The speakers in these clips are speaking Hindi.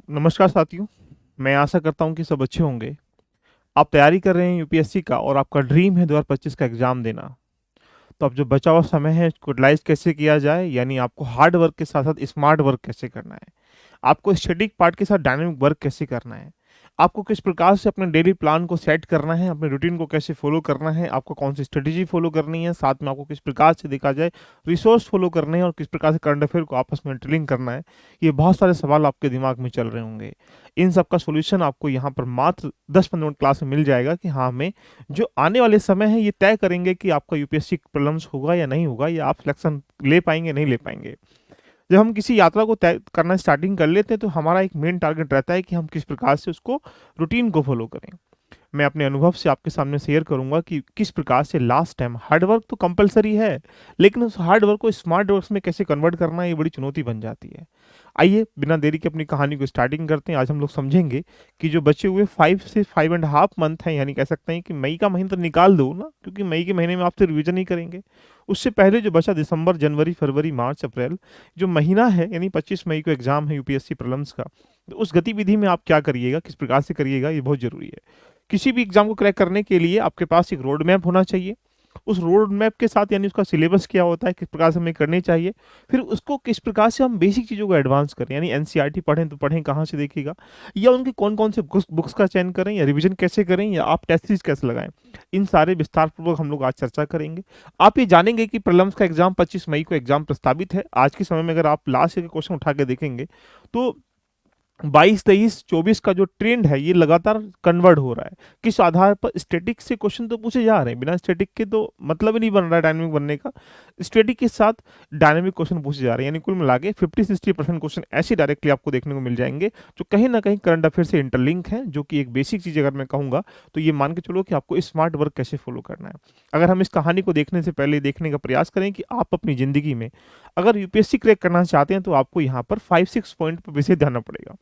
नमस्कार साथियों। मैं आशा करता हूँ कि सब अच्छे होंगे। आप तैयारी कर रहे हैं यूपीएससी का और आपका ड्रीम है 2025 का एग्ज़ाम देना। तो अब जो बचा हुआ समय है इसको यूटिलाइज़ कैसे किया जाए, यानी आपको हार्ड वर्क के साथ-साथ स्मार्ट वर्क कैसे करना है। आपको स्टैटिक पार्ट के साथ डायनामिक वर्क कैसे करना है। आपको किस प्रकार से अपने डेली प्लान को सेट करना है, अपने रूटीन को कैसे फ़ॉलो करना है, आपको कौन-सी स्ट्रेटेजी फ़ॉलो करनी है, साथ में आपको किस प्रकार से देखा जाए रिसोर्स फ़ॉलो करने हैं और किस प्रकार से करंट अफ़ेयर को आपस में इंटरलिंक करना है। ये बहुत सारे सवाल आपके दिमाग में चल रहे होंगे। इन सब का सॉल्यूशन आपको यहाँ पर मात्र 10-15 मिनट क्लास में मिल जाएगा कि हाँ, हमें जो आने वाले समय है ये तय करेंगे कि आपका यूपीएससी प्रीलिम्स होगा या नहीं होगा, या आप सिलेक्शन ले पाएँगे, नहीं ले पाएँगे। जब हम किसी यात्रा को तय करना स्टार्टिंग कर लेते हैं तो हमारा एक मेन टारगेट रहता है कि हम किस प्रकार से उसको रूटीन को फॉलो करें। मैं अपने अनुभव से आपके सामने शेयर करूंगा कि किस प्रकार से लास्ट टाइम हार्ड वर्क तो कंपलसरी है, लेकिन उस हार्ड वर्क को स्मार्ट वर्क में कैसे कन्वर्ट करना ये बड़ी चुनौती बन जाती है। आइए बिना देरी के अपनी कहानी को स्टार्टिंग करते हैं। आज हम लोग समझेंगे कि जो बचे हुए 5 से 5.5 मंथ हैं, यानी कह सकते हैं कि मई का महीना तो निकाल दो ना, क्योंकि मई के महीने में आप तो रिवीजन ही करेंगे। उससे पहले जो बचा दिसंबर, जनवरी, फरवरी, मार्च, अप्रैल जो महीना है, यानी 25 मई को एग्जाम है यूपीएससी प्रीलिम्स का। तो उस गतिविधि में आप क्या करिएगा, किस प्रकार से करिएगा, ये बहुत जरूरी है। किसी भी एग्जाम को क्रैक करने के लिए आपके पास एक रोड मैप होना चाहिए। उस रोड मैप के साथ, यानी उसका सिलेबस क्या होता है, किस प्रकार से हमें करनी चाहिए, फिर उसको किस प्रकार से हम बेसिक चीज़ों को एडवांस करें, यानी एनसीईआरटी पढ़ें तो पढ़ें कहाँ से देखिएगा, या उनके कौन कौन से बुक्स का चयन करें, या रिवीजन कैसे करें, या आप टेस्ट सीरीज कैसे लगाएं। इन सारे विस्तार पूर्वक हम लोग आज चर्चा करेंगे। आप ये जानेंगे कि प्रीलिम्स का एग्जाम 25 मई को एग्जाम प्रस्तावित है। आज के समय में अगर आप लास्ट ईयर के क्वेश्चन उठा के देखेंगे तो 22, 23, 24 का जो ट्रेंड है ये लगातार कन्वर्ट हो रहा है। किस आधार पर? स्टैटिक से क्वेश्चन तो पूछे जा रहे हैं, बिना स्टैटिक के तो मतलब ही नहीं बन रहा है डायनामिक बनने का। स्टैटिक के साथ डायनामिक क्वेश्चन पूछे जा रहे हैं, यानी कुल मिला के 50-60% क्वेश्चन ऐसे डायरेक्टली आपको देखने को मिल जाएंगे जो कहीं ना कहीं करंट अफेयर से इंटरलिंक है, जो कि एक बेसिक चीज़ अगर मैं कहूँगा तो ये मान के चलो कि आपको स्मार्ट वर्क कैसे फॉलो करना है। अगर हम इस कहानी को देखने से पहले देखने का प्रयास करें कि आप अपनी ज़िंदगी में अगर यूपीएससी क्रैक करना चाहते हैं तो आपको यहाँ पर 5-6 पॉइंट पर विशेष ध्यान पड़ेगा।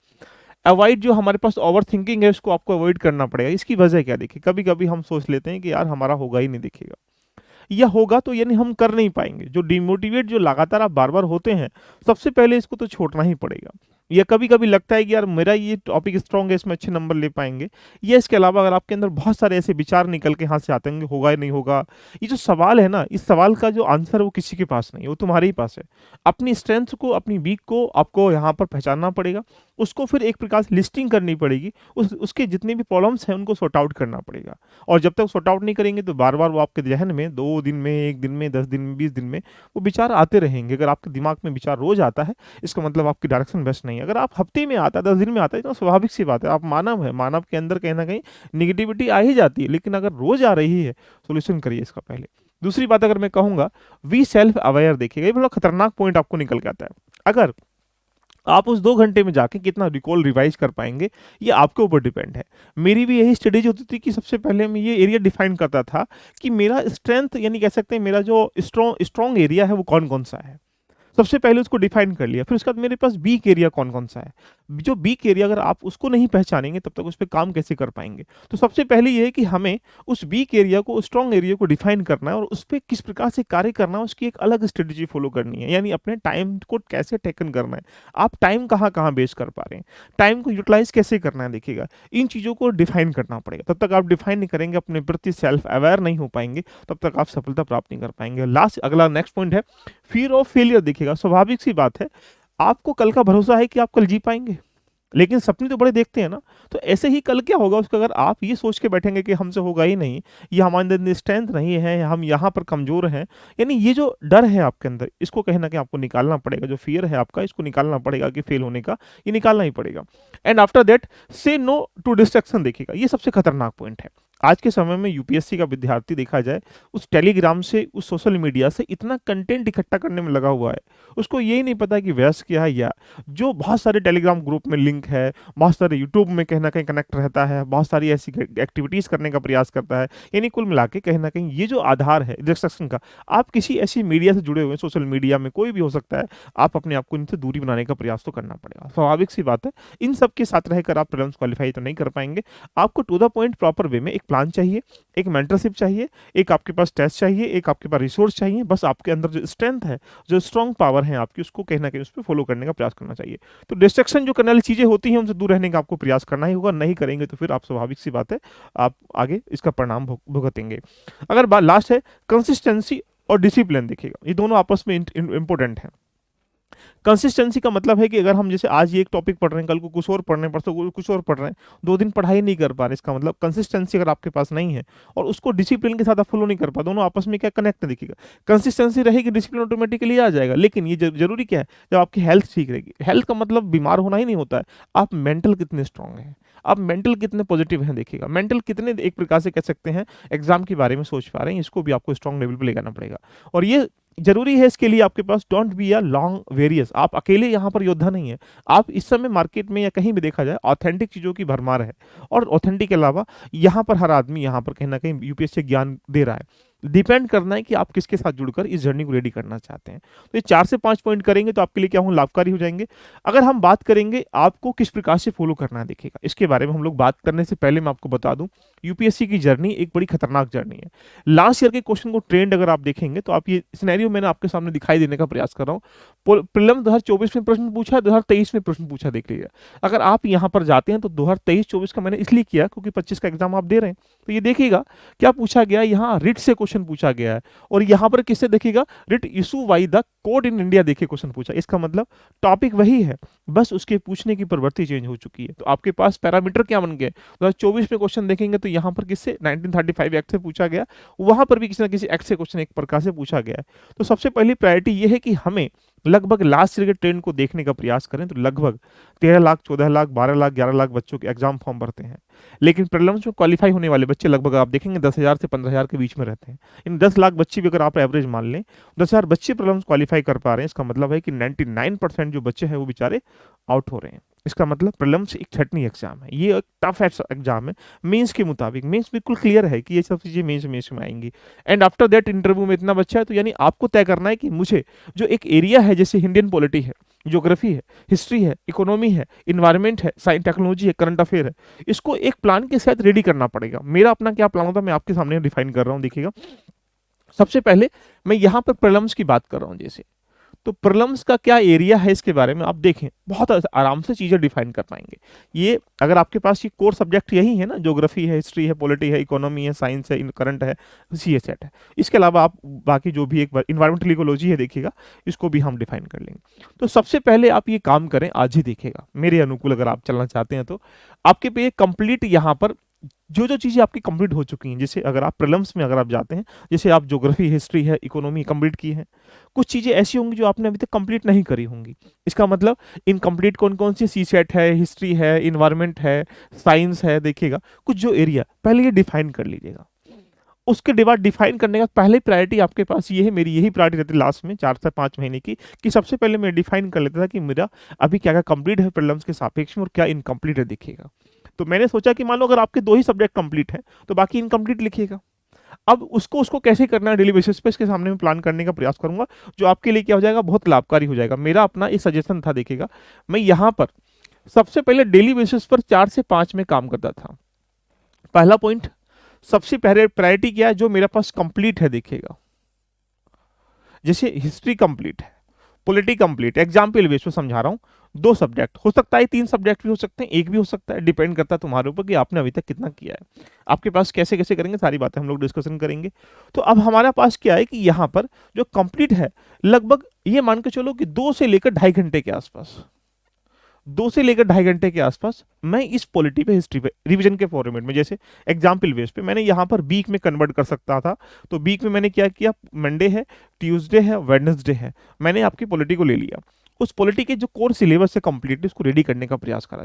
अवॉइड जो हमारे पास ओवर थिंकिंग है उसको आपको अवॉइड करना पड़ेगा। इसकी वजह क्या? देखिए, कभी कभी हम सोच लेते हैं कि यार हमारा होगा ही नहीं, दिखेगा या होगा तो यानी हम कर नहीं पाएंगे। जो डिमोटिवेट जो लगातार आप बार बार होते हैं, सबसे पहले इसको तो छोड़ना ही पड़ेगा। या कभी कभी लगता है कि यार मेरा ये टॉपिक स्ट्रांग है, इसमें अच्छे नंबर ले पाएंगे, या इसके अलावा अगर आपके अंदर बहुत सारे ऐसे विचार निकल के हाथ से आते होंगे होगा या नहीं होगा, ये जो सवाल है ना, इस सवाल का जो आंसर है वो किसी के पास नहीं है, वो तुम्हारे ही पास है। अपनी स्ट्रेंथ को, अपनी वीक को आपको यहाँ पर पहचानना पड़ेगा। उसको फिर एक प्रकार से लिस्टिंग करनी पड़ेगी। उसके जितने भी प्रॉब्लम्स हैं उनको सॉर्ट आउट करना पड़ेगा। और जब तक सॉर्ट आउट नहीं करेंगे तो बार बार वो आपके जहन में 2 दिन में, 1 दिन में, 10 दिन में, 20 दिन में वो विचार आते रहेंगे। अगर आपके दिमाग में विचार रोज आता है, इसका मतलब आपकी डायरेक्शन बेस्ट नहीं है। अगर आप हफ्ते में आता है, 10 दिन में आता है, तो स्वाभाविक सी बात है, आप मानव है, मानव के अंदर कहीं ना कहीं निगेटिविटी आ ही जाती है। लेकिन अगर रोज आ रही है, सोल्यूशन करिए इसका पहले। दूसरी बात अगर मैं कहूंगा, वी सेल्फ अवेयर देखिएगा, ये बड़ा खतरनाक पॉइंट आपको निकल के आता है। अगर आप उस 2 घंटे में जाके कितना रिकॉल रिवाइज कर पाएंगे, ये आपके ऊपर डिपेंड है। मेरी भी यही स्ट्रेटेजी होती थी कि सबसे पहले मैं ये एरिया डिफाइन करता था कि मेरा स्ट्रेंथ, यानी कह सकते हैं मेरा जो स्ट्रॉन्ग स्ट्रॉन्ग एरिया है वो कौन कौन सा है। सबसे पहले उसको डिफाइन कर लिया, फिर उसके बाद मेरे पास वीक एरिया कौन कौन सा है। जो वीक एरिया अगर आप उसको नहीं पहचानेंगे तब तक उस पर काम कैसे कर पाएंगे। तो सबसे पहले ये है कि हमें उस वीक एरिया को, स्ट्रॉन्ग एरिया को डिफाइन करना है और उस पर किस प्रकार से कार्य करना है, उसकी एक अलग स्ट्रेटेजी फॉलो करनी है। यानी अपने टाइम को कैसे टेकन करना है, आप टाइम कहाँ कहाँ वेस्ट कर पा रहे हैं, टाइम को यूटिलाइज कैसे करना है, देखिएगा इन चीज़ों को डिफाइन करना पड़ेगा। तब तक आप डिफाइन नहीं करेंगे, अपने प्रति सेल्फ अवेयर नहीं हो पाएंगे, तब तक आप सफलता प्राप्त नहीं कर पाएंगे। लास्ट अगला नेक्स्ट पॉइंट है फियर ऑफ फेलियर। देखिएगा, स्वाभाविक सी बात है, आपको कल का भरोसा है कि आप कल जी पाएंगे, लेकिन सपने तो बड़े देखते हैं ना। तो ऐसे ही कल क्या होगा उसका, अगर आप ये सोच के बैठेंगे कि हमसे होगा ही नहीं, ये हमारे अंदर स्ट्रेंथ नहीं है, हम यहाँ पर कमजोर हैं, यानी ये जो डर है आपके अंदर, इसको कहीं ना कहीं आपको निकालना पड़ेगा। जो फियर है आपका, इसको निकालना पड़ेगा कि फेल होने का, ये निकालना ही पड़ेगा। एंड आफ्टर दैट से नो टू डिस्ट्रैक्शन। देखिएगा, ये सबसे खतरनाक पॉइंट है। आज के समय में यूपीएससी का विद्यार्थी देखा जाए, उस टेलीग्राम से, उस सोशल मीडिया से इतना कंटेंट इकट्ठा करने में लगा हुआ है, उसको यही नहीं पता कि व्यस्त क्या है, या जो बहुत सारे टेलीग्राम ग्रुप में लिंक है, बहुत सारे यूट्यूब में कहीं ना कहीं कनेक्ट रहता है, बहुत सारी ऐसी एक्टिविटीज़ करने का प्रयास करता है। यानी कुल मिला के कहीं ना कहीं ये जो आधार है डिस्ट्रक्शन का, आप किसी ऐसी मीडिया से जुड़े हुए हैं, सोशल मीडिया में कोई भी हो सकता है, आप अपने आप को इनसे दूरी बनाने का प्रयास तो करना पड़ेगा। स्वाभाविक सी बात है, इन सब के साथ रहकर आप प्रीलिम्स क्वालिफाई तो नहीं कर पाएंगे। आपको to the point proper way में एक प्लान चाहिए, एक मेंटरशिप चाहिए, एक आपके पास टेस्ट चाहिए, एक आपके पास रिसोर्स चाहिए। बस आपके अंदर जो स्ट्रेंथ है, जो स्ट्रॉन्ग पावर है आपकी, उसको कहीं ना कहीं उस पर फॉलो करने का प्रयास करना चाहिए। तो डिस्ट्रक्शन जो करने वाली चीज़ें होती हैं उनसे दूर रहने का आपको प्रयास करना ही होगा। नहीं करेंगे तो फिर आप स्वाभाविक सी बात है आप आगे इसका परिणाम भुगतेंगे। अगर बात लास्ट है कंसिस्टेंसी और डिसिप्लिन, देखिएगा ये दोनों आपस में इंपॉर्टेंट है। कंसिस्टेंसी का मतलब है कि अगर हम जैसे आज ये एक टॉपिक पढ़ रहे हैं, कल को कुछ और पढ़ रहे हैं, परसों को कुछ और पढ़ रहे हैं, 2 दिन पढ़ाई नहीं कर पा रहे, इसका मतलब कंसिस्टेंसी अगर आपके पास नहीं है और उसको डिसिप्लिन के साथ आप फॉलो नहीं कर पा, दोनों आपस में क्या कनेक्ट है देखिएगा। कंसिस्टेंसी रहेगी, डिसिप्लिन ऑटोमेटिकली आ जाएगा। लेकिन ये जरूरी क्या है, जब आपकी हेल्थ ठीक रहेगी, हेल्थ का मतलब बीमार होना ही नहीं होता है, आप मेंटल कितने स्ट्रांग हैं, आप मेंटल कितने पॉजिटिव हैं, देखिएगा मेंटल कितने एक प्रकार से कह सकते हैं एग्जाम के बारे में सोच पा रहे हैं, इसको भी आपको स्ट्रांग लेवल पे ले जाना पड़ेगा। और ये जरूरी है, इसके लिए आपके पास don't be a long various, आप अकेले यहाँ पर योद्धा नहीं है। आप इस समय मार्केट में या कहीं भी देखा जाए ऑथेंटिक चीज़ों की भरमार है, और ऑथेंटिक के अलावा यहाँ पर हर आदमी यहाँ पर कहीं ना कहीं यूपीएससी ज्ञान दे रहा है। डिपेंड करना है कि आप किसके साथ जुड़कर इस जर्नी को रेडी करना चाहते हैं। तो ये 4 से 5 पॉइंट करेंगे तो आपके लिए क्या होंगे, लाभकारी हो जाएंगे। अगर हम बात करेंगे आपको किस प्रकार से फॉलो करना है, देखिएगा इसके बारे में हम लोग बात करने से पहले मैं आपको बता दूं, यूपीएससी की जर्नी एक बड़ी खतरनाक जर्नी है। लास्ट ईयर के क्वेश्चन को ट्रेंड अगर आप देखेंगे तो आप ये सिनेरियो मैंने आपके सामने दिखाई देने का प्रयास कर रहा हूँ। प्रीलिम्स 2024 में प्रश्न पूछा, 2023 में प्रश्न पूछा, देख लीजिए। अगर आप यहाँ पर जाते हैं तो 2023-24 का मैंने इसलिए किया क्योंकि 25 का एग्जाम आप दे रहे हैं। तो ये देखिएगा क्या पूछा गया, यहाँ रिट से क्वेश्चन पूछा गया है, और यहाँ पर किससे देखिएगा, writ issue by the court in India, देखिए क्वेश्चन पूछा। इसका मतलब टॉपिक वही है, बस उसके पूछने की प्रवृत्ति चेंज हो चुकी है। तो आपके पास पैरामीटर क्या बन गए, 2024 में क्वेश्चन देखेंगे तो यहाँ पर किससे 1935 एक्ट से पूछा गया, वहां पर भी किसी ना किसी एक्ट से क्वेश्चन एक प्रकार से पूछा गया है। तो सबसे पहली प्रायोरिटी ये है कि हमें लगभग लास्ट ईयर के ट्रेंड को देखने का प्रयास करें। तो लगभग 13 लाख, 14 लाख, 12 लाख, 11 लाख बच्चों के एग्जाम फॉर्म भरते हैं, लेकिन प्रीलिम्स में क्वालिफाई होने वाले बच्चे लगभग आप देखेंगे 10,000 से 15,000 के बीच में रहते हैं। इन 10 लाख बच्चे भी अगर आप एवरेज मान लें, 10,000 बच्चे प्रीलिम्स क्वालिफाई कर पा रहे हैं, इसका मतलब है कि 99% जो बच्चे हैं वो बेचारे आउट हो रहे हैं। इसका मतलब प्रीलिम्स एक छटनी एग्जाम है, ये एक टफ एग्जाम है। मेंस के मुताबिक मेंस बिल्कुल क्लियर है कि ये सब चीजें मेंस में आएंगी, एंड आफ्टर दैट इंटरव्यू में इतना बच्चा है, तो यानी आपको तय करना है कि मुझे जो एक एरिया है, जैसे इंडियन पॉलिटी है, ज्योग्राफी है, हिस्ट्री है, इकोनॉमी है, इन्वायरमेंट है, साइंस टेक्नोलॉजी है, करंट अफेयर है, इसको एक प्लान के साथ रेडी करना पड़ेगा। मेरा अपना क्या प्लान होता है मैं आपके सामने डिफाइन कर रहा हूँ, देखिएगा। सबसे पहले मैं यहाँ पर प्रीलिम्स की बात कर रहा हूँ, जैसे तो प्रीलिम्स का क्या एरिया है इसके बारे में आप देखें, बहुत आराम से चीजें डिफाइन कर पाएंगे। ये अगर आपके पास ये कोर सब्जेक्ट यही है ना, ज्योग्राफी है, हिस्ट्री है, पॉलिटी है, इकोनॉमी है, साइंस है, करंट है, सीएसएट है, इसके अलावा आप बाकी जो भी एक बार इन्वायरमेंटल इकोलॉजी है, देखिएगा इसको भी हम डिफाइन कर लेंगे। तो सबसे पहले आप ये काम करें, आज ही देखिएगा मेरे अनुकूल अगर आप चलना चाहते हैं तो आपके पे कंप्लीट यहाँ पर जो जो चीजें आपकी कंप्लीट हो चुकी हैं, जैसे अगर आप प्रीलिम्स में अगर आप जाते हैं, जैसे आप ज्योग्राफी, हिस्ट्री है, इकोनॉमी कंप्लीट की है, कुछ चीजें ऐसी होंगी जो आपने अभी तक कंप्लीट नहीं करी होंगी। इसका मतलब इनकम्प्लीट कौन कौन सी, सीसेट है, हिस्ट्री है, इन्वायरमेंट है, साइंस है, देखिएगा कुछ जो एरिया पहले ये डिफाइन कर लीजिएगा। उसके बाद डिफाइन करने का पहले प्रायोरिटी आपके पास ये है, मेरी यही प्रायोरिटी रहती है लास्ट में 4 से 5 महीने की, कि सबसे पहले मैं डिफाइन कर लेता था कि मेरा अभी क्या क्या कंप्लीट है प्रीलिम्स के सापेक्ष में और क्या इनकम्प्लीट है, देखिएगा। तो मैंने सोचा कि मान लो अगर आपके 2 ही सब्जेक्ट कंप्लीट हैं तो बाकी इनकम्प्लीट लिखिएगा। अब उसको कैसे करना है डेली बेसिस पे, इसके सामने मैं प्लान करने का प्रयास करूंगा, जो आपके लिए क्या हो जाएगा, बहुत लाभकारी हो जाएगा। मेरा अपना एक सजेशन था, देखिएगा मैं यहाँ पर सबसे पहले डेली बेसिस पर 4 से 5 में काम करता था। पहला पॉइंट, सबसे पहले प्रायोरिटी क्या है, जो मेरे पास कंप्लीट है, देखिएगा जैसे हिस्ट्री कंप्लीट है, पॉलिटी कंप्लीट, एग्जाम्पल बेस पे समझा रहा हूँ, 2 सब्जेक्ट हो सकता है, 3 सब्जेक्ट भी हो सकते हैं, एक भी हो सकता है, डिपेंड करता है तुम्हारे ऊपर कि आपने अभी तक कितना किया है, आपके पास कैसे कैसे करेंगे, सारी बातें हम लोग डिस्कशन करेंगे। तो अब हमारे पास क्या है कि यहाँ पर जो कंप्लीट है, लगभग ये मान के चलो कि 2 से लेकर 2.5 घंटे के आसपास, 2 से लेकर 2.5 घंटे के आसपास मैं इस पॉलिटी पे, हिस्ट्री पे रिवीजन के फॉर्मेट में, जैसे एग्जाम्पल बेस पे मैंने यहाँ पर वीक में कन्वर्ट कर सकता था। तो वीक में मैंने क्या किया, मंडे है, ट्यूसडे है, वेडनेसडे है, मैंने आपकी पॉलिटी को ले लिया, उस पॉलिटी के जो कोर सिलेबस है कंप्लीटली उसको रेडी करने का प्रयास करा।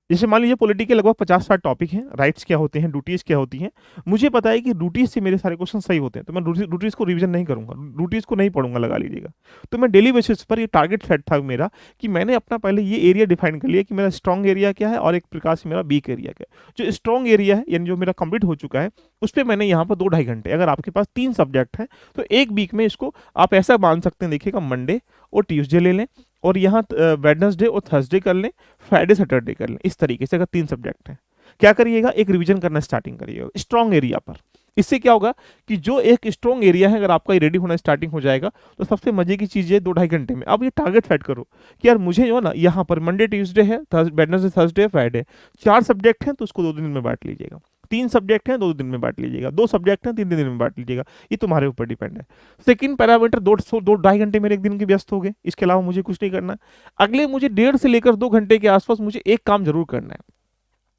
जैसे मान लीजिए पॉलिटी के लगभग 50-60 टॉपिक हैं, राइट्स क्या होते हैं, ड्यूटीज क्या होती हैं, मुझे पता है कि ड्यूटीज से मेरे सारे क्वेश्चन सही होते हैं, तो मैं ड्यूटीज को रिवीजन नहीं करूंगा, ड्यूटीज को नहीं पढ़ूंगा, लगा लीजिएगा। तो मैं डेली बेसिस पर ये टारगेट सेट था मेरा कि मैंने अपना पहले ये एरिया डिफाइन कर लिया कि मेरा स्ट्रॉन्ग एरिया क्या है और एक प्रकार से मेरा वीक एरिया क्या है। जो स्ट्रॉन्ग एरिया है यानी जो मेरा कंप्लीट हो चुका है, उस पर मैंने यहाँ पर 2-2.5 घंटे, अगर आपके पास 3 सब्जेक्ट हैं तो एक वीक में इसको आप ऐसा मान सकते हैं, देखिएगा मंडे और ट्यूसडे ले लें, और यहाँ वेडनेसडे और थर्सडे कर लें, फ्राइडे सैटरडे कर लें, इस तरीके से अगर 3 सब्जेक्ट हैं। क्या करिएगा, एक रिवीजन करना स्टार्टिंग करिएगा स्ट्रॉन्ग एरिया पर। इससे क्या होगा कि जो एक स्ट्रॉन्ग एरिया है, अगर आपका रेडी होना स्टार्टिंग हो जाएगा, तो सबसे मजे की चीज़ है 2-2.5 घंटे में आप ये टारगेट सेट करो कि यार मुझे जो है ना, यहाँ पर मंडे ट्यूसडे है, वेडनेसडे थर्सडे फ्राइडे 4 सब्जेक्ट हैं, तो उसको 2 दिन में बांट लीजिएगा। 3 सब्जेक्ट हैं, 2 दिन में बांट लीजिएगा। 2 सब्जेक्ट हैं, 3 दिन में बांट लीजिएगा। ये तुम्हारे ऊपर डिपेंड है। सेकंड पैरामीटर, 2-2.5 घंटे मेरे एक दिन के व्यस्त हो गए, इसके अलावा मुझे कुछ नहीं करना। अगले मुझे 1.5 से लेकर 2 घंटे के आसपास मुझे एक काम जरूर करना है।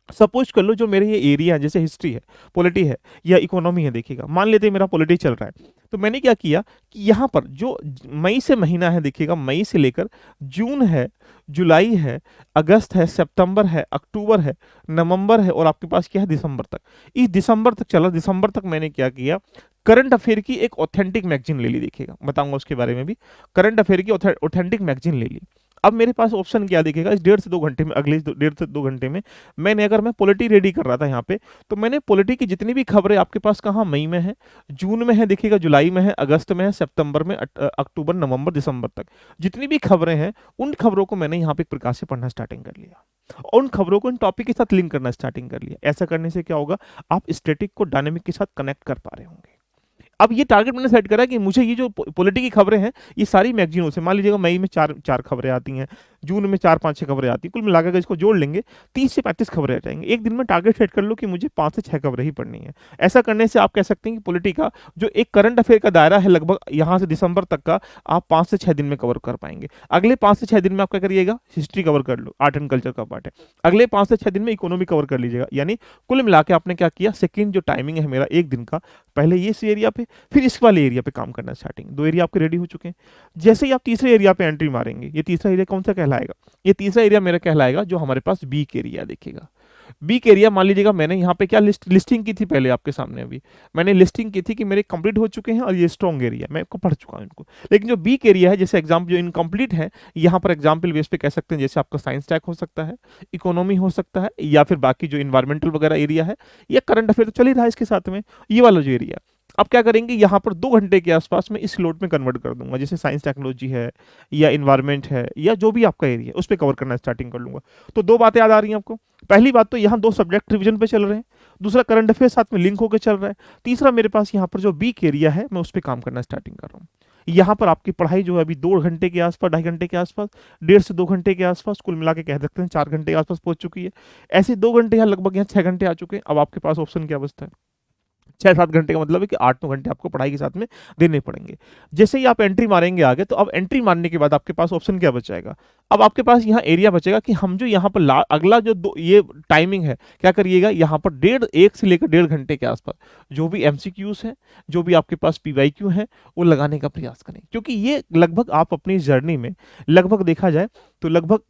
सपोज कर लो जो मेरे ये एरिया है, जैसे हिस्ट्री है, पॉलिटी है या इकोनॉमी है, देखिएगा मान लेते हैं मेरा पॉलिटी चल रहा है, तो मैंने क्या किया कि यहाँ पर जो मई से महीना है, देखिएगा मई से लेकर जून है, जुलाई है, अगस्त है, सितंबर है, अक्टूबर है, नवंबर है, और आपके पास क्या है दिसंबर तक। इस दिसंबर तक चला, दिसंबर तक मैंने क्या किया, करंट अफेयर की एक ऑथेंटिक मैगजीन ले ली, देखिएगा बताऊंगा उसके बारे में भी। करंट अफेयर की ऑथेंटिक मैगजीन ले ली। अब मेरे पास ऑप्शन क्या दिखेगा इस 1.5 से 2 घंटे में, अगले 1.5 से 2 घंटे में मैंने, अगर मैं पॉलिटी रेडी कर रहा था यहाँ पे, तो मैंने पॉलिटी की जितनी भी खबरें आपके पास कहाँ, मई में है, जून में है, देखिएगा जुलाई में है, अगस्त में है, सितंबर में, अक्टूबर, नवंबर, दिसंबर तक जितनी भी खबरें हैं, उन खबरों को मैंने यहाँ पे एक प्रकार से पढ़ना स्टार्टिंग कर लिया, और उन खबरों को इन टॉपिक के साथ लिंक करना स्टार्टिंग कर लिया। ऐसा करने से क्या होगा, आप स्टैटिक को डायनेमिक के साथ कनेक्ट कर पा रहे होंगे। अब ये टारगेट मैंने सेट करा कि मुझे ये जो पॉलिटी की खबरें हैं, ये सारी मैगजीनों से, मान लीजिएगा मई में चार चार खबरें आती हैं, जून में 4-5-6 खबरें आती हैं, कुल मिलाकर इसको जोड़ लेंगे 30 से 35 खबरें आ जाएंगी। एक दिन में टारगेट सेट कर लो कि मुझे 5 से 6 खबरें ही पढ़नी है। ऐसा करने से आप कह सकते हैं कि पॉलिटी का जो एक करंट अफेयर का दायरा है, लगभग यहाँ से दिसंबर तक का, आप 5 से 6 दिन में कवर कर पाएंगे। अगले 5 से 6 दिन में आप क्या करिएगा, हिस्ट्री कवर कर लो, आर्ट एंड कल्चर का पार्ट है। अगले 5 से 6 दिन में इकोनॉमी कवर कर लीजिएगा। यानी कुल मिला के आपने क्या किया, सेकेंड जो टाइमिंग है मेरा एक दिन का, पहले ये इस एरिया पे, फिर इस वाले एरिया पे काम करना स्टार्टिंग। 2 एरिया आपके रेडी हो चुके हैं। जैसे ही आप तीसरे एरिया पे एंट्री मारेंगे, ये तीसरा एरिया कौन सा कहलाएगा, ये तीसरा एरिया मेरा कहलाएगा जो हमारे पास बीक एरिया देखिएगा। बीक एरिया मान लीजिएगा मैंने यहाँ पे क्या लिस्टिंग की थी पहले आपके सामने, अभी मैंने लिस्टिंग की थी कि मेरे कंप्लीट हो चुके हैं और ये स्ट्रॉन्ग एरिया मैं आपको पढ़ चुका हूँ इनको। लेकिन जो बीक एरिया है, जैसे एग्जाम्पल जो इनकम्प्लीट है, यहाँ पर एग्जाम्पल बेस पे कह सकते हैं, जैसे आपका साइंस टैक हो सकता है, इकोनॉमी हो सकता है, या फिर बाकी जो इन्वायरमेंटल वगैरह एरिया है, या करंट अफेयर तो चल ही रहा है इसके साथ में, ये वाला जो एरिया। अब क्या करेंगे, यहाँ पर 2 घंटे के आसपास में इस स्लॉट में कन्वर्ट कर दूंगा, जैसे साइंस टेक्नोलॉजी है या इन्वायरमेंट है या जो भी आपका एरिया है, उस पर कवर करना स्टार्टिंग कर लूंगा। तो 2 बातें याद आ रही हैं आपको। पहली बात तो यहाँ 2 सब्जेक्ट रिवीजन पे चल रहे हैं, दूसरा करंट अफेयर साथ में लिंक होकर चल रहा है, तीसरा मेरे पास यहाँ पर जो बीक एरिया है, मैं उस पर काम करना स्टार्टिंग कर रहा हूँ। यहाँ पर आपकी पढ़ाई जो है अभी 2 घंटे के आसपास, 2.5 घंटे के आसपास, 1.5 से 2 घंटे के आसपास, कुल मिला के कह सकते हैं 4 घंटे के आसपास पहुंच चुकी है। ऐसे 2 घंटे यहाँ लगभग यहाँ 6 घंटे आ चुके हैं। अब आपके पास ऑप्शन क्या बचता है, 6-7 घंटे का मतलब है कि 8-9 घंटे आपको पढ़ाई के साथ में देने पड़ेंगे। जैसे ही आप एंट्री मारेंगे आगे, तो अब एंट्री मारने के बाद आपके पास ऑप्शन क्या बचेगा, अब आपके पास यहाँ एरिया बचेगा कि हम जो यहाँ पर अगला जो ये टाइमिंग है, क्या करिएगा, यहाँ पर 1 से लेकर 1.5 घंटे के आसपास जो भी एमसीक्यूज हैं, जो भी आपके पास पीवाईक्यू हैं, वो लगाने का प्रयास करें। क्योंकि ये लगभग आप अपनी जर्नी में लगभग देखा जाए तो लगभग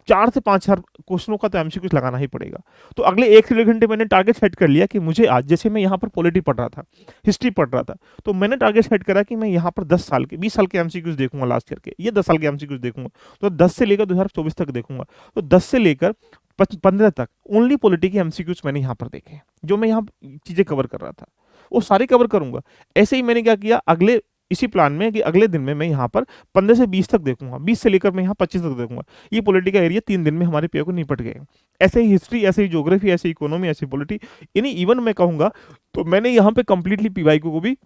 4 से 5 हज़ार क्वेश्चनों का तो एमसीक्यूज लगाना ही पड़ेगा। तो अगले 1 से 1.5 घंटे मैंने टारगेट सेट कर लिया कि मुझे आज, जैसे मैं यहाँ पर पॉलिटी पढ़ रहा था, हिस्ट्री पढ़ रहा था, तो मैंने टारगेट सेट करा कि मैं यहाँ पर 10 साल के 20 साल के एमसीक्यूज देखूंगा लास्ट करके, ये 10 साल के एमसीक्यूज देखूंगा, तो 10 से लेकर 2024 तक देखूंगा। तो 10 से लेकर 15 तक ओनली पॉलिटी के एमसीक्यूज मैंने यहाँ पर देखे, जो मैं यहाँ चीजें कवर कर रहा था वो सारे कवर करूंगा। ऐसे ही मैंने क्या किया, अगले इसी प्लान में कि अगले दिन में मैं यहाँ पर 15 से 20 तक देखूंगा, 20 से लेकर मैं यहाँ 25 तक देखूंगा। ये पॉलिटिकल एरिया 3 दिन में हमारे पेपर को निपट गए। ऐसे ही हिस्ट्री, ऐसे ही ज्योग्राफी, ऐसे इकोनॉमी, ऐसी पॉलिटी, यानी इवन मैं कहूंगा तो मैंने यहाँ पे कंप्लीटली पीवाईक्यू को भी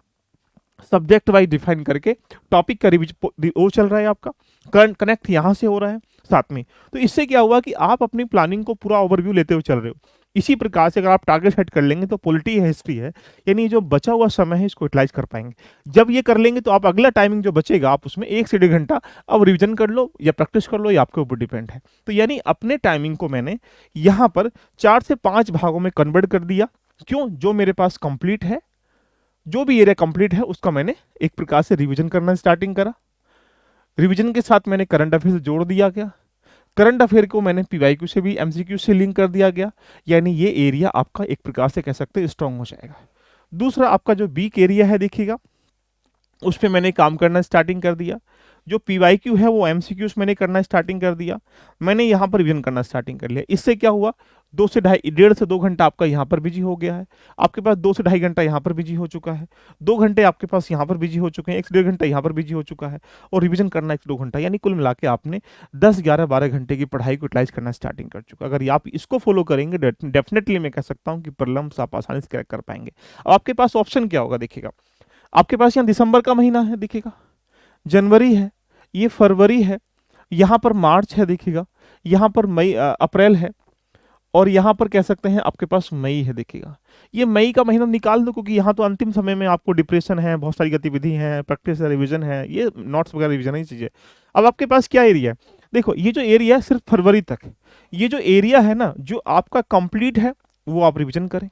सब्जेक्ट वाइज डिफाइन करके टॉपिक का रिविजन वो चल रहा है, आपका कनेक्ट यहाँ से हो रहा है साथ में। तो इससे क्या हुआ कि आप अपनी प्लानिंग को पूरा ओवरव्यू लेते हुए चल रहे हो। इसी प्रकार से अगर आप टारगेट सेट कर लेंगे तो पॉलिटी है, हिस्ट्री है, यानी जो बचा हुआ समय है इसको यूटिलाइज कर पाएंगे। जब ये कर लेंगे तो आप अगला टाइमिंग जो बचेगा, आप उसमें 1 से 1.5 घंटा अब रिविजन कर लो या प्रैक्टिस कर लो, या आपके ऊपर डिपेंड है। तो यानी अपने टाइमिंग को मैंने यहाँ पर 4 से 5 भागों में कन्वर्ट कर दिया। क्यों, जो मेरे पास कंप्लीट है, जो भी एरिया कंप्लीट है उसका मैंने एक प्रकार से रिवीजन करना स्टार्टिंग करा। रिवीजन के साथ मैंने करंट अफेयर से जोड़ दिया गया, करंट अफेयर को मैंने पीवाईक्यू से भी एमसीक्यू से लिंक कर दिया गया, यानी ये एरिया आपका एक प्रकार से कह सकते हैं स्ट्रांग हो जाएगा। दूसरा आपका जो बीक एरिया है देखिएगा, उस पर मैंने काम करना स्टार्टिंग कर दिया। जो पीवाईक्यू है वो एमसीक्यूज मैंने करना स्टार्टिंग कर दिया, मैंने यहाँ पर रिवीजन करना स्टार्टिंग कर लिया। इससे क्या हुआ, 1.5 से 2 घंटा आपका यहाँ पर बिजी हो गया है, आपके पास 2 से ढाई घंटा यहाँ पर बिजी हो चुका है, 2 घंटे आपके पास यहाँ पर बिजी हो चुके हैं, 1 से 1.5 घंटा यहाँ पर बिजी हो चुका है, और रिवीजन करना 1 से 2 घंटा, यानी कुल मिला के आपने 10, 11, 12 घंटे की पढ़ाई को यूटिलाइज करना स्टार्टिंग कर चुका। अगर आप इसको फॉलो करेंगे डेफिनेटली मैं कह सकता हूँ कि प्रॉब्लम्स आप आसानी से क्रैक कर पाएंगे। अब आपके पास ऑप्शन क्या होगा, देखिएगा आपके पास यहाँ दिसंबर का महीना है, देखिएगा जनवरी है, ये फरवरी है, यहाँ पर मार्च है, देखिएगा यहाँ पर मई अप्रैल है, और यहाँ पर कह सकते हैं आपके पास मई है। देखिएगा ये मई का महीना निकाल दो, क्योंकि यहाँ तो अंतिम समय में आपको डिप्रेशन है, बहुत सारी गतिविधि है, प्रैक्टिस है, रिवीजन है, ये नोट्स वगैरह रिवीजन है, चीज़ें। अब आपके पास क्या एरिया है, देखो ये जो एरिया है सिर्फ फरवरी तक है, ये जो एरिया है ना जो आपका कंप्लीट है वो आप रिवीजन करें,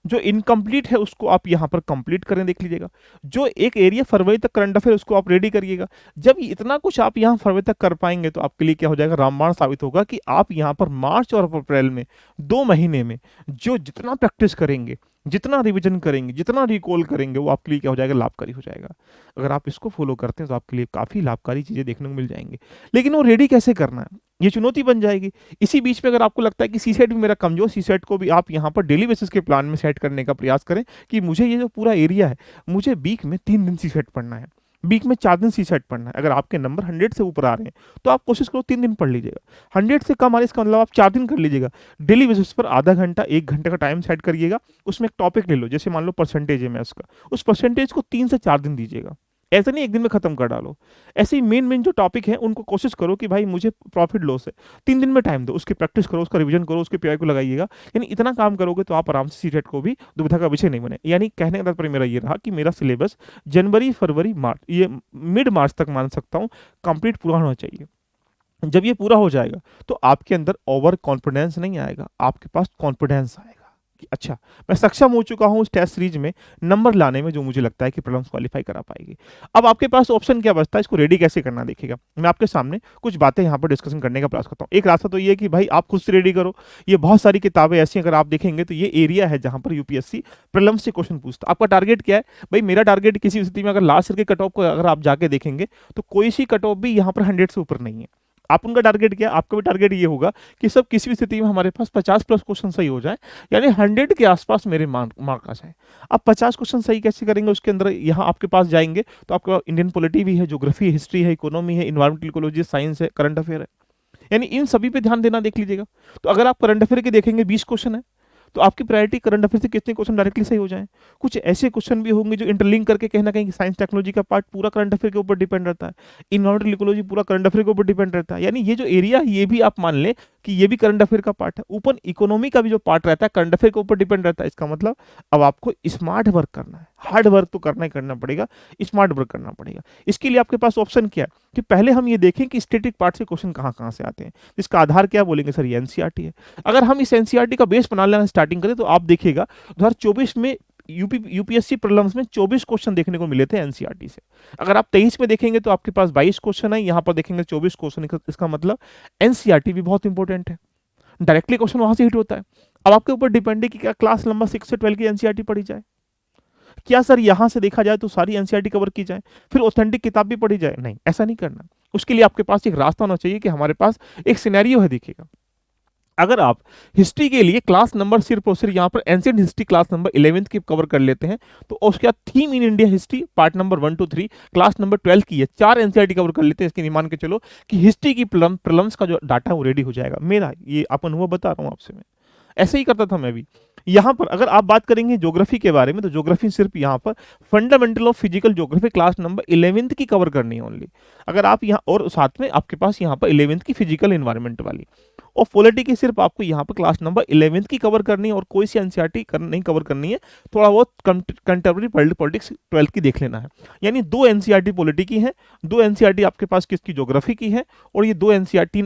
जो इनकम्प्लीट है उसको आप यहाँ पर कंप्लीट करें, देख लीजिएगा। जो एक एरिया फरवरी तक करंट अफेयर उसको आप रेडी करिएगा। जब इतना कुछ आप यहाँ फरवरी तक कर पाएंगे तो आपके लिए क्या हो जाएगा, रामबाण साबित होगा कि आप यहाँ पर मार्च और अप्रैल में 2 महीने में जो जितना प्रैक्टिस करेंगे, जितना रिवीजन करेंगे, जितना रिकॉल करेंगे, वो आपके लिए क्या हो जाएगा, लाभकारी हो जाएगा। अगर आप इसको फॉलो करते हैं तो आपके लिए काफ़ी लाभकारी चीज़ें देखने को मिल जाएंगी। लेकिन वो रेडी कैसे करना है, ये चुनौती बन जाएगी। इसी बीच में अगर आपको लगता है कि सी सेट भी मेरा कमजोर, सी सेट को भी आप यहाँ पर डेली बेसिस के प्लान में सेट करने का प्रयास करें कि मुझे ये जो पूरा एरिया है, मुझे वीक में 3 दिन सी सेट पढ़ना है, वीक में 4 दिन सी सेट पढ़ना है। अगर आपके नंबर 100 से ऊपर आ रहे हैं तो आप कोशिश करो 3 दिन पढ़ लीजिएगा। 100 से कम आ रहे इसका मतलब आप 4 दिन कर लीजिएगा। डेली बेसिस पर आधा घंटा 1 घंटे का टाइम सेट करिएगा, उसमें एक टॉपिक ले लो, जैसे मान लो परसेंटेज है मैथ्स का, उस परसेंटेज को 3 से 4 दिन दीजिएगा, ऐसा नहीं 1 दिन में खत्म कर डालो। ऐसे ही मेन मेन जो टॉपिक है उनको कोशिश करो कि भाई मुझे प्रॉफिट लॉस है, 3 दिन में टाइम दो, उसकी प्रैक्टिस करो, उसका रिवीजन करो, उसके पीआई को लगाइएगा। यानी इतना काम करोगे तो आप आराम से सीटेट को भी दुविधा का विषय नहीं बने। यानी कहने का तात्पर्य मेरा ये रहा कि मेरा सिलेबस जनवरी फरवरी मार्च, ये मिड मार्च तक मान सकता हूँ कंप्लीट पूरा होना चाहिए। जब ये पूरा हो जाएगा तो आपके अंदर ओवर कॉन्फिडेंस नहीं आएगा, आपके पास कॉन्फिडेंस आएगा कि अच्छा मैं सक्षम हो चुका हूँ उस टेस्ट सीरीज में नंबर लाने में जो मुझे लगता है कि प्रॉब्लम्स क्वालिफाई करा पाएगी। अब आपके पास ऑप्शन क्या बचता है, इसको रेडी कैसे करना, देखिएगा मैं आपके सामने कुछ बातें यहाँ पर डिस्कशन करने का प्रयास करता हूँ। एक रास्ता तो ये है कि भाई आप खुद से रेडी करो। ये बहुत सारी किताबें ऐसी अगर आप देखेंगे तो ये एरिया है जहाँ पर यूपीएससी प्रॉब्लम्स से क्वेश्चन पूछता है। आपका टारगेट क्या है, भाई मेरा टारगेट किसी स्थिति में अगर लास्ट ईयर के कट ऑफ को अगर आप जाके देखेंगे तो कोई सी कट ऑफ भी यहाँ पर 100 से ऊपर नहीं है। आप उनका टारगेट क्या, आपका भी टारगेट ये होगा कि सब किसी भी स्थिति में हमारे पास 50+ क्वेश्चन सही हो जाए, यानी 100 के आसपास मेरे मार्क आ जाए। आप 50 क्वेश्चन सही कैसे करेंगे, उसके अंदर यहाँ आपके पास जाएंगे तो आपका इंडियन पॉलिटी भी है, ज्योग्राफी, हिस्ट्री है, इकोनॉमी है, इन्वायरमेंटल इकोलॉजी, साइंस है, करंट अफेयर है, यानी इन सभी पे ध्यान देना, देख लीजिएगा। तो अगर आप करंट अफेयर के देखेंगे 20 क्वेश्चन है तो आपकी प्रायोरिटी करंट अफेयर से कितने क्वेश्चन डायरेक्टली सही हो जाएं। कुछ ऐसे क्वेश्चन भी होंगे जो इंटरलिंक करके कहीं ना कहीं साइंस टेक्नोलॉजी का पार्ट पूरा करंट अफेयर के ऊपर डिपेंड रहता है, इन्वायरमेंटल इकोलॉजी पूरा करंट अफेयर के ऊपर डिपेंड रहता है। यानी ये जो एरिया है ये भी आप मान लें कि ये भी करंट अफेयर का पार्ट है। ओपन इकोनॉमी का भी जो पार्ट रहता है करंट अफेयर के ऊपर डिपेंड रहता है। इसका मतलब अब आपको स्मार्ट वर्क करना है, हार्ड वर्क तो करना ही करना पड़ेगा, स्मार्ट वर्क करना पड़ेगा। इसके लिए आपके पास ऑप्शन क्या है कि पहले हम ये देखें कि स्टैटिक पार्ट से क्वेश्चन कहाँ कहाँ से आते हैं। इसका आधार क्या बोलेंगे, सर ये एनसीईआरटी है। अगर हम इस एनसीईआरटी का बेस बना लेना स्टार्टिंग करें तो आप देखिएगा 2024 में यूपीएससी प्रीलिम्स में 24 क्वेश्चन देखने को मिले थे एनसीईआरटी से। अगर आप 23 में देखेंगे तो आपके पास 22 क्वेश्चन है, यहाँ पर देखेंगे 24 क्वेश्चन। इसका मतलब एनसीईआरटी भी बहुत इंपॉर्टेंट है, डायरेक्टली क्वेश्चन वहां से हिट होता है। अब आपके ऊपर डिपेंड है कि क्या क्लास नंबर 6 से 12 की एनसीईआरटी पढ़ी जाए, क्या सर यहां से देखा जाए तो सारी एनसीईआरटी कवर की जाए फिर ऑथेंटिक किताब भी पढ़ी जाए, नहीं ऐसा नहीं करना। उसके लिए आपके पास एक रास्ता होना चाहिए कि हमारे पास एक सिनेरियो है। देखिएगा अगर आप हिस्ट्री के लिए क्लास नंबर सिर्फ और सिर्फ यहाँ पर ancient history class number 11th की कवर कर लेते हैं तो उसके बाद theme in India history part number 1 to 3 class number 12 की है, 4 एनसीईआरटी कवर कर लेते हैं। इसके मान के चलो कि हिस्ट्री की प्रॉब्लम्स का जो डाटा वो रेडी हो जाएगा। मेरा ये अपन हुआ बता रहा हूँ आपसे, मैं ऐसे ही करता था मैं भी। यहाँ पर अगर आप बात करेंगे ज्योग्राफी के बारे में तो ज्योग्राफी सिर्फ यहाँ पर fundamental of physical geography class number 11th की कवर करनी है ओनली। अगर आप यहाँ और साथ में आपके पास यहाँ पर 11th की फिजिकल एनवायरनमेंट वाली और पॉलिटी की सिर्फ आपको यहाँ पर क्लास नंबर 11th की कवर करनी है और कोई सी एनसीईआरटी नहीं कवर करनी है। थोड़ा बहुत कंटेम्प्रेरी पॉलिटिक्स 12th की देख लेना है। यानी 2 एनसीईआरटी पॉलिटी की है, 2 एनसीईआरटी आपके पास किसकी ज्योग्राफी की है और ये 2 एनसीईआरटी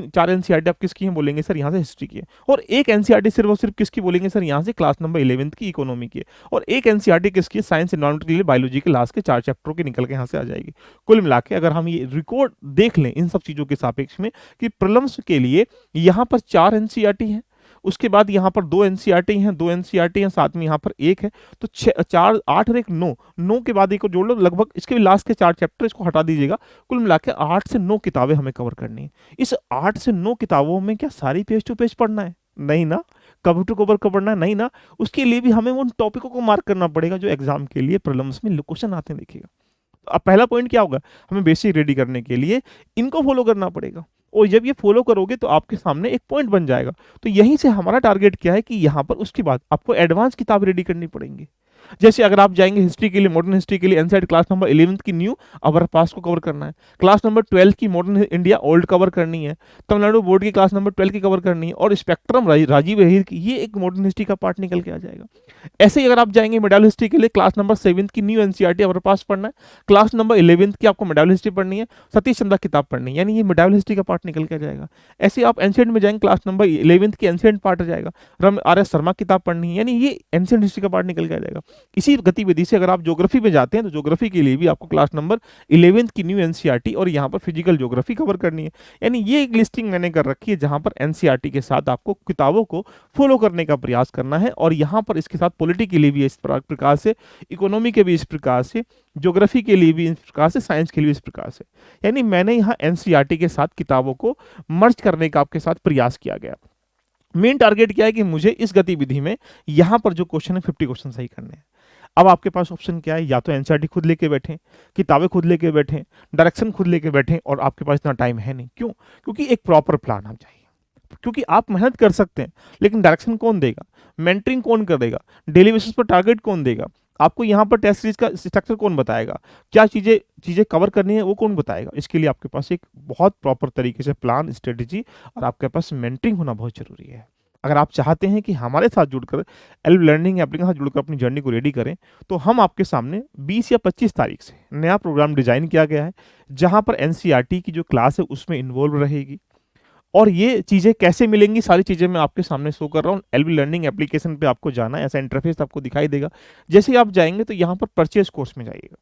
4 एनसीईआरटी आप किसकी हैं बोलेंगे सर यहाँ से हिस्ट्री की है, और एक एनसीईआरटी सिर्फ और सिर्फ किसकी बोलेंगे सर यहाँ से क्लास नंबर 11th की इकोनॉमी की है, और एक एनसीईआरटी किसकी साइंस एनवायरमेंट के लिए बायोलॉजी के लास्ट के 4 चैप्टरों के निकल के यहाँ से आ जाएगी। कुल मिला के अगर हम ये रिकॉर्ड देख लें इन सब चीजों के सापेक्ष में कि प्रीलिम्स के लिए यहाँ पर 4 एनसीईआरटी है, उसके बाद यहाँ पर 2 एनसीईआरटी हैं, 2 एनसीईआरटी हैं, साथ में यहाँ पर एक है, तो 6 4 8 और एक 9, 9 के बाद एक को जोड़ लो, लगभग इसके भी लास्ट के 4 चैप्टर इसको हटा दीजिएगा, कुल मिला के 8 से 9 किताबें हमें कवर करनी है। इस 8 से 9 किताबों में क्या सारी पेज टू पेज पढ़ना है? नहीं ना। कवर टू कवर पढ़ना है? नहीं ना। उसके लिए भी हमें उन टॉपिकों को मार्क करना पड़ेगा जो एग्जाम के लिए प्रीलिम्स में क्वेश्चन आते हैं, देखिएगा। अब पहला पॉइंट क्या होगा, हमें बेसिक रेडी करने के लिए इनको फॉलो करना पड़ेगा, और जब ये फॉलो करोगे तो आपके सामने एक पॉइंट बन जाएगा। तो यहीं से हमारा टारगेट क्या है कि यहाँ पर उसके बाद आपको एडवांस किताब रेडी करनी पड़ेंगी। जैसे अगर आप जाएंगे हिस्ट्री के लिए, मॉडर्न हिस्ट्री के लिए एनसीईआरटी क्लास नंबर 11th की न्यू अवर पास को कवर करना है, क्लास नंबर 12 की मॉडर्न इंडिया ओल्ड कवर करनी है, तमिलनाडु बोर्ड की क्लास नंबर 12 की कवर करनी है, और स्पेक्ट्रम राजीव अहीर की, ये एक मॉडर्न हिस्ट्री का पार्ट निकल के आ जाएगा। ऐसे ही अगर आप जाएंगे मेडाल हिस्ट्री के लिए, क्लास नंबर 7 की न्यू एनसीईआरटी अवर पास पढ़ना है, क्लास नंबर 11th की आपको मेडाल हिस्ट्री पढ़नी है, सतीश चंद्रा किताब पढ़नी है, यानी ये मेडाल हिस्ट्री का पार्ट निकल के आ जाएगा। ऐसे आप एंशिएंट में जाएंगे, क्लास नंबर 11th की एंशिएंट पार्ट आ जाएगा, आर एस शर्मा किताब पढ़नी है, यानी ये एंशिएंट हिस्ट्री का पार्ट निकल के आ जाएगा। इसी गतिविधि से अगर आप ज्योग्राफी में जाते हैं तो ज्योग्राफी के लिए भी आपको क्लास नंबर 11th की न्यू एनसीईआरटी और यहाँ पर फिजिकल ज्योग्राफी कवर करनी है। यानी ये एक लिस्टिंग मैंने कर रखी है जहां पर एनसीईआरटी के साथ आपको किताबों को फॉलो करने का प्रयास करना है, और यहाँ पर इसके साथ पॉलिटी के लिए भी इस प्रकार से, इकोनॉमी के भी इस प्रकार से, ज्योग्राफी के लिए भी इस प्रकार से, साइंस के लिए इस प्रकार से। यानी मैंने यहाँ एनसीईआरटी के साथ किताबों को मर्ज करने का आपके साथ प्रयास किया गया। मेन टारगेट क्या है कि मुझे इस गतिविधि में यहाँ पर जो क्वेश्चन है 50 क्वेश्चन सही करने हैं। अब आपके पास ऑप्शन क्या है, या तो एनसीईआरटी खुद लेके बैठें, किताबें खुद लेके बैठें, डायरेक्शन खुद लेके बैठें, और आपके पास इतना टाइम है नहीं। क्यों? क्योंकि एक प्रॉपर प्लान हम चाहिए। क्योंकि आप मेहनत कर सकते हैं, लेकिन डायरेक्शन कौन देगा, मेंटरिंग कौन करेगा, डेली बेसिस पर टारगेट कौन देगा, आपको यहाँ पर टेस्ट सीरीज का स्ट्रक्चर कौन बताएगा, क्या चीजें कवर करनी है वो कौन बताएगा। इसके लिए आपके पास एक बहुत प्रॉपर तरीके से प्लान, स्ट्रेटेजी, और आपके पास मेंटरिंग होना बहुत जरूरी है। अगर आप चाहते हैं कि हमारे साथ जुड़कर, एल्ब लर्निंग एप्लीकेशन के साथ जुड़कर अपनी जर्नी को रेडी करें, तो हम आपके सामने 20 या 25 तारीख से नया प्रोग्राम डिजाइन किया गया है, जहां पर एनसीईआरटी की जो क्लास है उसमें इन्वॉल्व रहेगी। और ये चीजें कैसे मिलेंगी, सारी चीजें मैं आपके सामने शो कर रहा हूँ। एल्ब लर्निंग एप्लीकेशन पे आपको जाना है, ऐसा इंटरफेस आपको दिखाई देगा। जैसे ही आप जाएंगे तो यहाँ पर परचेज कोर्स में जाइएगा।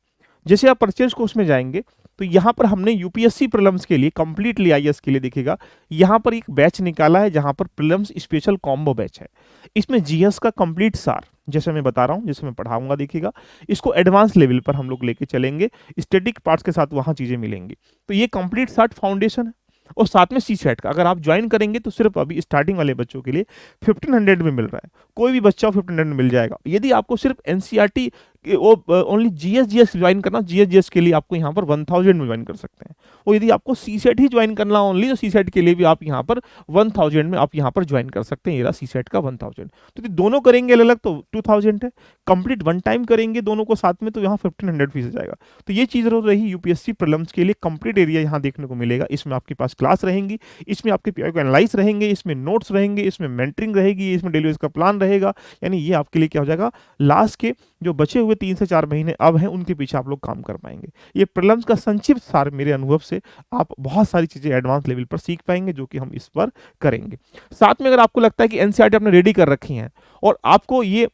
जैसे आप परचेज कोर्स में जाएंगे तो यहाँ पर हमने यूपीएससी प्रीलिम्स के लिए, कंप्लीटली आईएएस के लिए, देखिएगा यहाँ पर एक बैच निकाला है जहाँ पर प्रीलिम्स स्पेशल कॉम्बो बैच है। इसमें जीएस का कंप्लीट सार, जैसे मैं बता रहा हूँ, जैसे मैं पढ़ाऊंगा, देखिएगा इसको एडवांस लेवल पर हम लोग लेके चलेंगे, स्टैटिक पार्ट्स के साथ वहाँ चीजें मिलेंगी। तो ये कंप्लीट सार फाउंडेशन है, और साथ में सी सेट का अगर आप ज्वाइन करेंगे तो सिर्फ अभी स्टार्टिंग वाले बच्चों के लिए 1500 में मिल रहा है। कोई भी बच्चा 1500 में मिल जाएगा। यदि आपको सिर्फ एनसीईआरटी ओनली जीएस ज्वाइन करना, जीएस के लिए आपको यहाँ पर 1000 में ज्वाइन कर सकते हैं। और यदि आपको सी सेट ही ज्वाइन करना ओनली, तो सी सेट के लिए भी आप यहाँ पर 1000 में आप यहाँ पर ज्वाइन कर सकते हैं। ये रहा सी सेट का 1000। तो यदि दोनों करेंगे अलग अलग तो 2000 है। कंप्लीट वन टाइम करेंगे दोनों को साथ में तो यहाँ 1500 फीस जाएगा। तो ये चीज़ रही यूपीएससी प्रीलिम्स के लिए कंप्लीट एरिया यहाँ देखने को मिलेगा। इसमें आपके पास क्लास रहेंगी, इसमें आपके पीआई को एनालाइज रहेंगे, इसमें नोट्स रहेंगे, इसमें मेंटरिंग रहेगी, इसमें डेली बेस का प्लान रहेगा। यानी ये आपके लिए क्या हो जाएगा, लास्ट के जो बचे हुए 3 से 4 महीने अब हैं उनके पीछे आप लोग काम कर पाएंगे। ये प्रीलिम्स का संक्षिप्त सार मेरे अनुभव से आप बहुत सारी चीजें एडवांस लेवल पर सीख पाएंगे, जो कि हम इस पर करेंगे। साथ में अगर आपको लगता है कि एनसीईआरटी आपने रेडी कर रखी है और आपको ये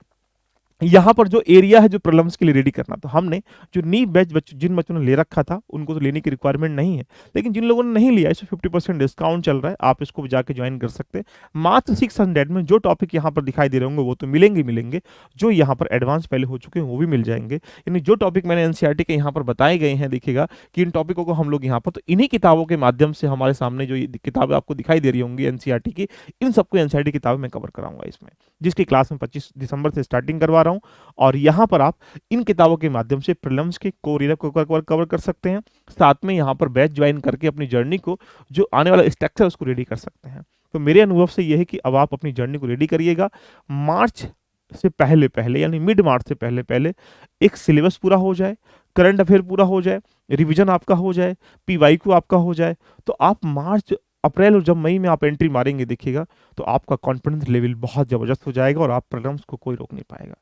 यहाँ पर जो एरिया है जो प्रीलिम्स के लिए रेडी करना, तो हमने जो नी बैच जिन बच्चों ने ले रखा था उनको तो लेने की रिक्वायरमेंट नहीं है, लेकिन जिन लोगों ने नहीं लिया इसमें 50% डिस्काउंट चल रहा है, आप इसको जाके ज्वाइन कर सकते हैं। मात्र 600 में जो टॉपिक यहाँ पर दिखाई दे रहे होंगे वो तो मिलेंगे, जो यहाँ पर एडवांस पहले हो चुके हैं वो भी मिल जाएंगे। यानी जो टॉपिक मैंने एनसीईआरटी के यहाँ पर बताए गए हैं, देखिएगा कि इन टॉपिकों को हम लोग यहाँ पर तो इन्हीं किताबों के माध्यम से हमारे सामने जो किताबें आपको दिखाई दे रही होंगी एनसीईआरटी की, इन सबको एनसीईआरटी किताबें मैं कवर कराऊंगा इसमें, जिसकी क्लास में 25 दिसंबर से स्टार्टिंग करवा रहा हूँ। और यहाँ पर आप इन किताबों के माध्यम से प्रीलिम्स के कोर एरिया को कवर कर सकते हैं। साथ में यहाँ पर बैच ज्वाइन करके अपनी जर्नी को, जो आने वाला स्ट्रक्चर उसको रेडी कर सकते हैं। तो मेरे अनुभव से यह है कि अब आप अपनी जर्नी को रेडी करिएगा। मार्च से पहले यानी मिड मार्च से पहले एक सिलेबस पूरा हो जाए, करंट अफेयर पूरा हो जाए, रिविजन आपका हो जाए, पीवाईक्यू आपका हो जाए, तो आप मार्च अप्रैल और जब मई में आप एंट्री मारेंगे, देखिएगा तो आपका कॉन्फिडेंस लेवल बहुत जबरदस्त हो जाएगा और आप प्रीलिम्स को कोई रोक नहीं पाएगा।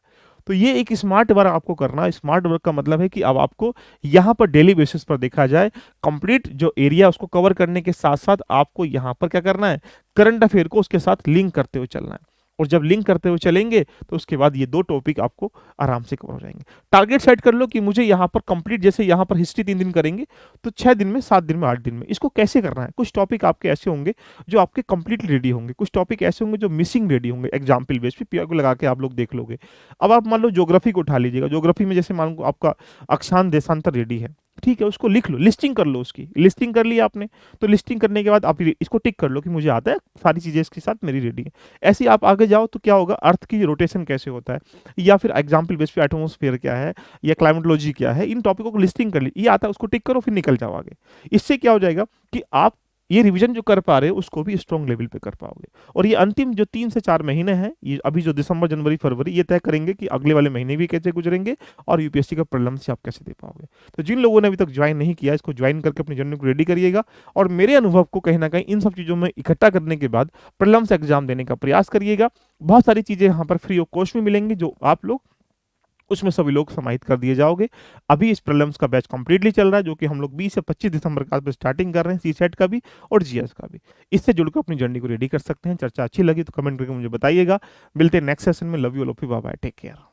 तो ये एक स्मार्ट वर्क आपको करना है। स्मार्ट वर्क का मतलब है कि अब आपको यहाँ पर डेली बेसिस पर देखा जाए कंप्लीट जो एरिया उसको कवर करने के साथ साथ आपको यहाँ पर क्या करना है, करंट अफेयर को उसके साथ लिंक करते हुए चलना है। और जब लिंक करते हुए चलेंगे तो उसके बाद ये 2 टॉपिक आपको आराम से कवर हो जाएँगे। टारगेट सेट कर लो कि मुझे यहाँ पर कंप्लीट, जैसे यहाँ पर हिस्ट्री 3 दिन करेंगे, तो 6 दिन में, 7 दिन में, 8 दिन में। इसको कैसे करना है? कुछ टॉपिक आपके ऐसे होंगे जो आपके कंप्लीटली रेडी होंगे, कुछ टॉपिक ऐसे होंगे जो मिसिंग रेडी होंगे, एग्जाम्पल बेस पे पीआई को लगा के आप लोग देख लोगे। अब आप मान लो ज्योग्राफी को उठा लीजिएगा, ज्योग्राफी में जैसे मान लो आपका अक्षांश देशांतर रेडी है, ठीक है, उसको लिख लो, लिस्टिंग कर लो उसकी, लिस्टिंग कर लिया आपने, तो लिस्टिंग करने के बाद आप इसको टिक कर लो कि मुझे आता है, सारी चीज़ें इसके साथ मेरी रेडी है। ऐसे ही आप आगे जाओ तो क्या होगा, अर्थ की रोटेशन कैसे होता है, या फिर एग्जाम्पल बेस पे एटमॉस्फेयर क्या है, या क्लाइमेटोलॉजी क्या है, इन टॉपिकों को लिस्टिंग कर ली, ये आता है, उसको टिक करो, फिर निकल जाओ आगे। इससे क्या हो जाएगा कि आप ये रिवीजन जो कर पा रहे हो उसको भी स्ट्रॉन्ग लेवल पे कर पाओगे। और ये अंतिम जो 3 से 4 महीने हैं, ये अभी जो दिसंबर, जनवरी, फरवरी, ये तय करेंगे कि अगले वाले महीने भी कैसे गुजरेंगे और यूपीएससी का प्रीलिम्स आप कैसे दे पाओगे। तो जिन लोगों ने अभी तक ज्वाइन नहीं किया, इसको ज्वाइन करके अपनी जर्नी को रेडी करिएगा, और मेरे अनुभव को कहीं ना कहीं इन सब चीज़ों में इकट्ठा करने के बाद प्रीलिम्स एग्जाम देने का प्रयास करिएगा। बहुत सारी चीज़ें यहाँ पर फ्री ऑफ कॉस्ट में मिलेंगी, जो आप लोग उसमें सभी लोग समाहित कर दिए जाओगे। अभी इस प्रीलिम्स का बैच कंप्लीटली चल रहा है, जो कि हम लोग 20 से 25 दिसंबर के आसपास स्टार्टिंग कर रहे हैं, सीसेट का भी और जीएस का भी। इससे जुड़कर अपनी जर्नी को रेडी कर सकते हैं। चर्चा अच्छी लगी तो कमेंट करके मुझे बताइएगा। मिलते हैं नेक्स्ट सेशन में। Love you all of you, bye bye, take care.